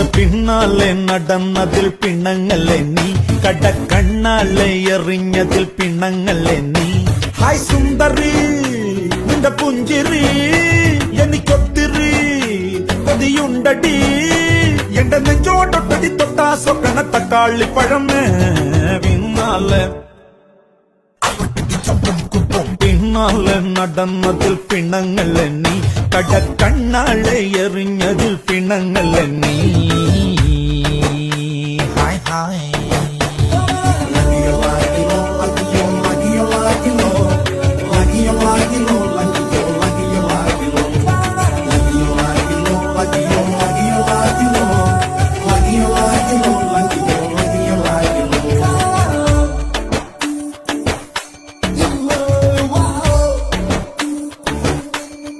പിന്നാലെ നടന്നതിൽ പിണങ്ങല്ലേ നീ കടക്കണ്ണാലെ എറിഞ്ഞതിൽ പിണങ്ങല്ലേ നീ ഹായ് സുന്ദരി നിന്റെ പുഞ്ചിരി എനിക്കൊത്തിരി കൊതിയുണ്ടടി എന്റെ നെഞ്ചോടൊട്ടതി തൊട്ടാ സ്വക്കണ തക്കാളിപ്പഴമേ പിന്നാലെ നടന്നതിൽ പിണങ്ങല്ലേ നീ കടക്കണ്ണാലെ എറിഞ്ഞതിൽ പിണങ്ങല്ലേ നീ ഹായ് ഹായ്